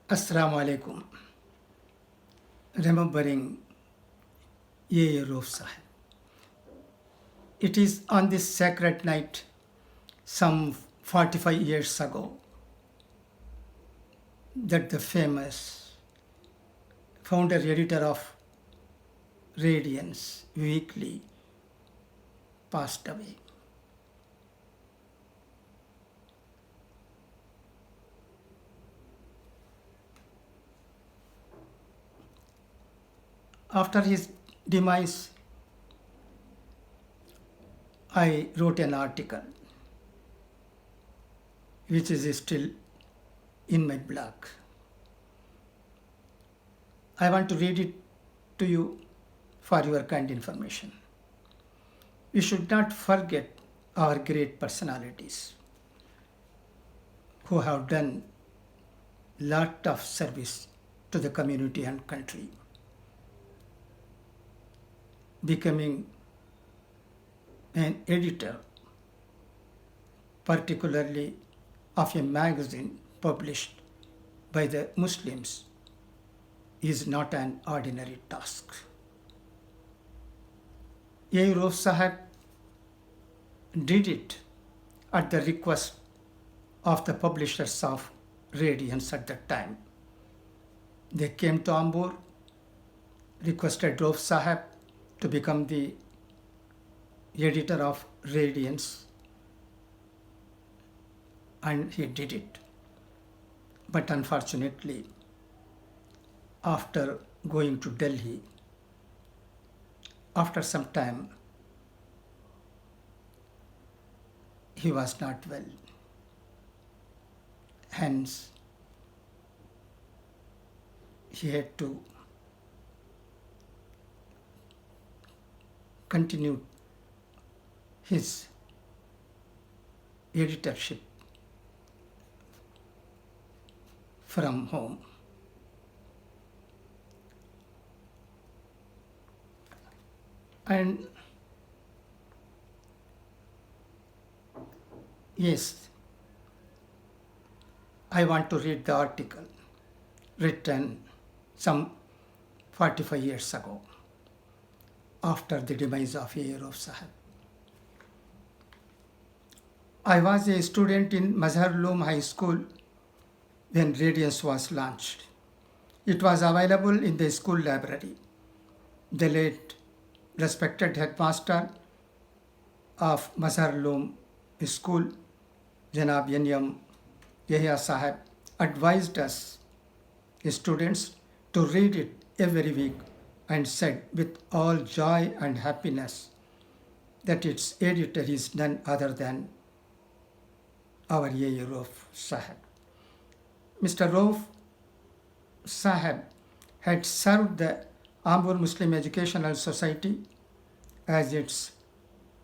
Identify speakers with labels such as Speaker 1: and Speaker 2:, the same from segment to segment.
Speaker 1: Assalamu alaikum. Remembering A. Roof Sahib. It is on this sacred night, some 45 years ago, that the famous founder editor of Radiance Weekly passed away. After his demise, I wrote an article which is still in my blog. I want to read it to you for your kind information. We should not forget our great personalities who have done lot of service to the community and country. Becoming an editor, particularly of a magazine published by the Muslims, is not an ordinary task. Roof Sahib did it at the request of the publishers of Radiance at that time. They came to Ambur, requested Roof Sahib to become the editor of Radiance, and he did it. But unfortunately, after going to Delhi, after some time, he was not well. Hence, he had to continue his editorship from home. And yes, I want to read the article written some 45 years ago after the demise of Roof Sahib. I was a student in Mazharloom High School when Radiance was launched. It was available in the school library. The late respected headmaster of Mazharloom School, Janab Yanyam Yahya Sahib, advised us students to read it every week and said with all joy and happiness that its editor is none other than our Roof Sahib. Mr. Roof Sahib had served the Ambur Muslim Educational Society as its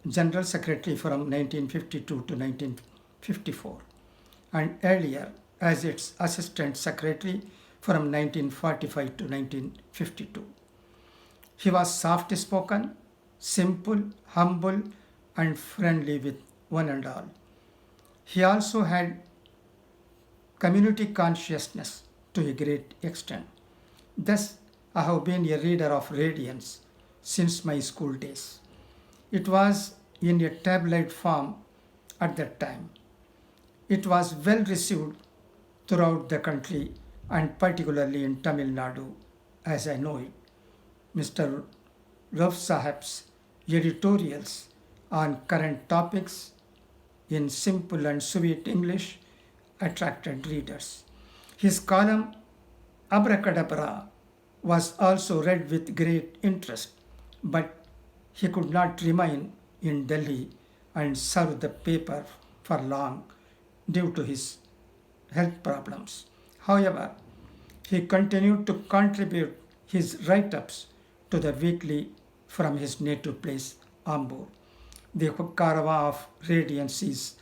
Speaker 1: General Secretary from 1952 to 1954, and earlier as its Assistant Secretary from 1945 to 1952. He was soft-spoken, simple, humble, and friendly with one and all. He also had community consciousness to a great extent. Thus, I have been a reader of Radiance since my school days. It was in a tabloid form at that time. It was well received throughout the country and particularly in Tamil Nadu, as I know it. Mr. Roof Sahib's editorials on current topics in simple and sweet English attracted readers. His column Abracadabra was also read with great interest, but he could not remain in Delhi and serve the paper for long due to his health problems. However, he continued to contribute his write-ups to the weekly from his native place, Ambur. The caravan of Radiance is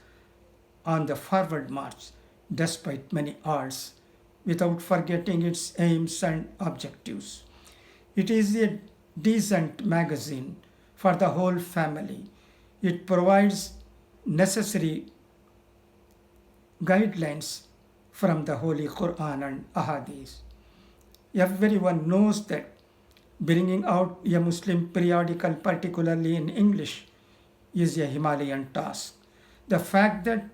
Speaker 1: on the forward march despite many odds, without forgetting its aims and objectives. It is a decent magazine for the whole family. It provides necessary guidelines from the Holy Quran and Ahadith. Everyone knows that bringing out a Muslim periodical, particularly in English, is a Himalayan task. The fact that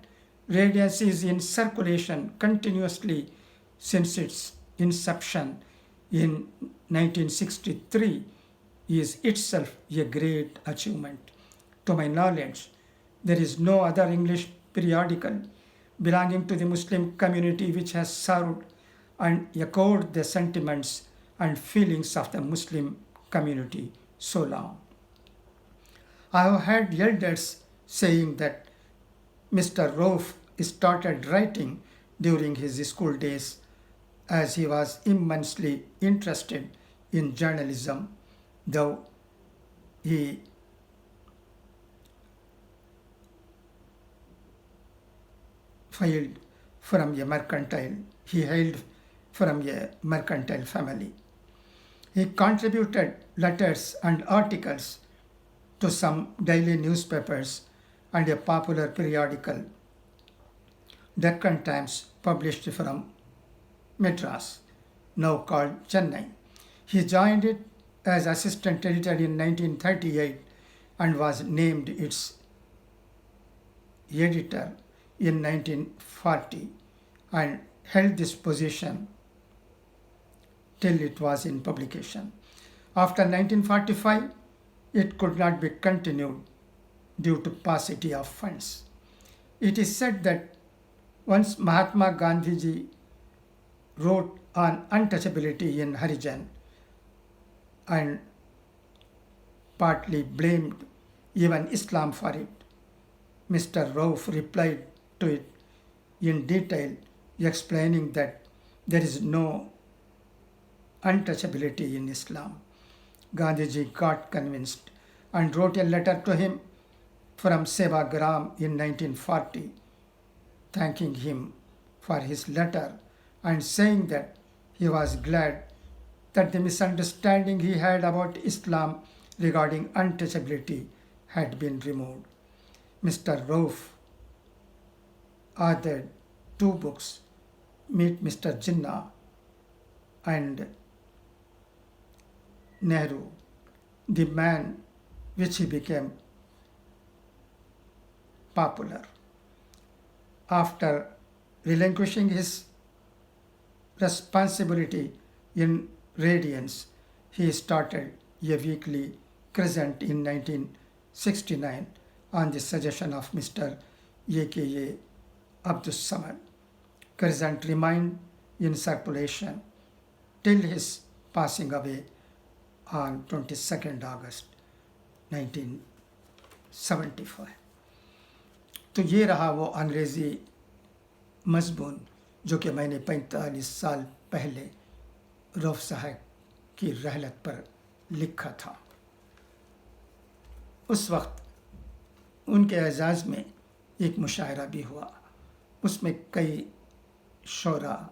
Speaker 1: Radiance is in circulation continuously since its inception in 1963 is itself a great achievement. To my knowledge, there is no other English periodical belonging to the Muslim community which has served and echoed the sentiments and feelings of the Muslim community so long. I have heard elders saying that Mr. Rauf started writing during his school days as he was immensely interested in journalism, though he hailed from a mercantile family. He contributed letters and articles to some daily newspapers and a popular periodical, Deccan Times, published from Madras, now called Chennai. He joined it as assistant editor in 1938 and was named its editor in 1940 and held this position till it was in publication. After 1945, it could not be continued due to paucity of funds. It is said that once Mahatma Gandhiji wrote on untouchability in Harijan and partly blamed even Islam for it. Mr. Rauf replied to it in detail, explaining that there is no untouchability in Islam. Gandhiji got convinced and wrote a letter to him from Sevagram in 1940, thanking him for his letter and saying that he was glad that the misunderstanding he had about Islam regarding untouchability had been removed. Mr. Rauf authored 2 books, Meet Mr. Jinnah and Nehru, the man which he became popular. After relinquishing his responsibility in Radiance, he started a weekly Crescent in 1969 on the suggestion of Mr. A.K.A. Abdus Samad. Crescent remained in circulation till his passing away on 22nd August 1975. तो ये रहा वो अंग्रेज़ी मज़मून जो कि मैंने 45 साल पहले रऊफ़ साहब की रहलत पर लिखा था। उस वक्त उनके एजाज़ में एक मुशायरा भी हुआ, उसमें कई शोरा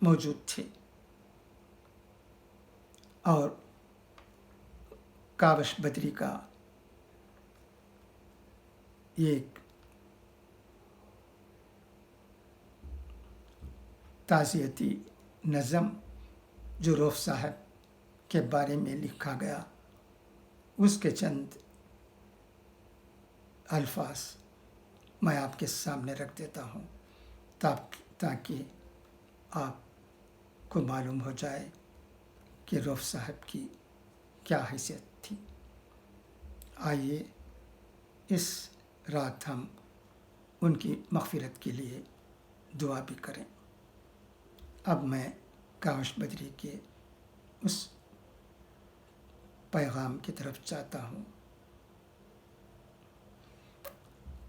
Speaker 1: मौजूद थे और कावश बदरी का एक ताज़ियती नज़म जो रऊफ़ साहब के बारे में लिखा गया, उसके चंद अल्फाज मैं आपके सामने रख देता हूँ ताकि आपको मालूम हो जाए कि रऊफ़ साहब की क्या हैसियत थी। आइए इस रात हम उनकी मग़फ़िरत के लिए दुआ भी करें। अब मैं कावश बदरी के उस पैगाम की तरफ चाहता हूँ।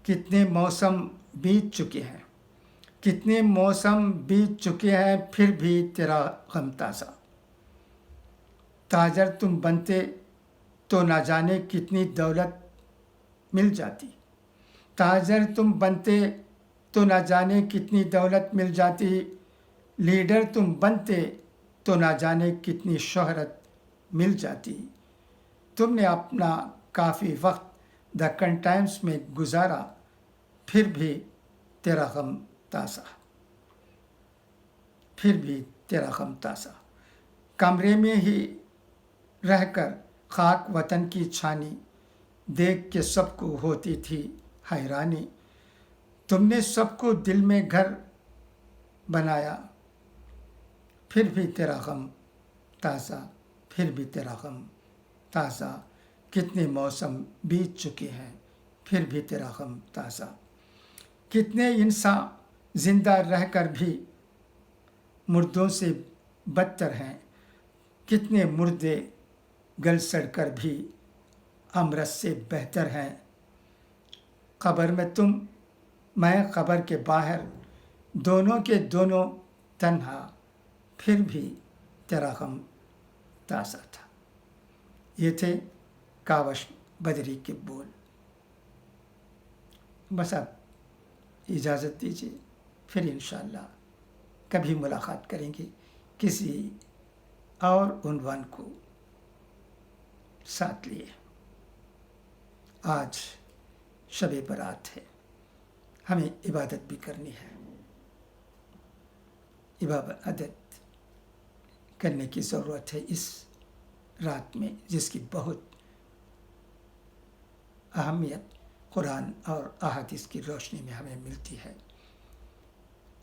Speaker 1: कितने मौसम बीत चुके हैं, कितने मौसम बीत चुके हैं, फिर भी तेरा गम ताज़ा। ताजर तुम बनते तो ना जाने कितनी दौलत मिल जाती। ताजर तुम बनते तो ना जाने कितनी दौलत मिल जाती। लीडर तुम बनते तो ना जाने कितनी शोहरत मिल जाती। तुमने अपना काफ़ी वक्त डेक्कन टाइम्स में गुजारा, फिर भी तेरा गम تازہ، پھر بھی تیرا غم تازہ، کمرے میں ہی رہ کر خاک وطن کی چھانی، دیکھ کے سب کو ہوتی تھی حیرانی، تم نے سب کو دل میں گھر بنایا، پھر بھی تیرا غم تازہ، پھر بھی تیرا غم تازہ، کتنے موسم بیت چکے ہیں پھر بھی تیرا غم تازہ، کتنے انسان زندہ رہ کر بھی مردوں سے بدتر ہیں، کتنے مردے گل سڑ کر بھی امرت سے بہتر ہیں، قبر میں تم میں قبر کے باہر، دونوں کے دونوں تنہا، پھر بھی تیرا غم تازہ تھا۔ یہ تھے کاوش بدری کے بول۔ بس اب اجازت دیجیے، پھر انشاءاللہ کبھی ملاقات کریں گے کسی اور عنوان کو ساتھ لیے۔ آج شب برات ہے، ہمیں عبادت بھی کرنی ہے، عبادت کرنے کی ضرورت ہے اس رات میں، جس کی بہت اہمیت قرآن اور احادیث کی روشنی میں ہمیں ملتی ہے،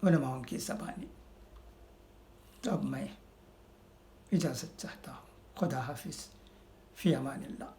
Speaker 1: علماء کی زبانی۔ تو اب میں اجازت چاہتا ہوں، خدا حافظ، فی امان اللہ۔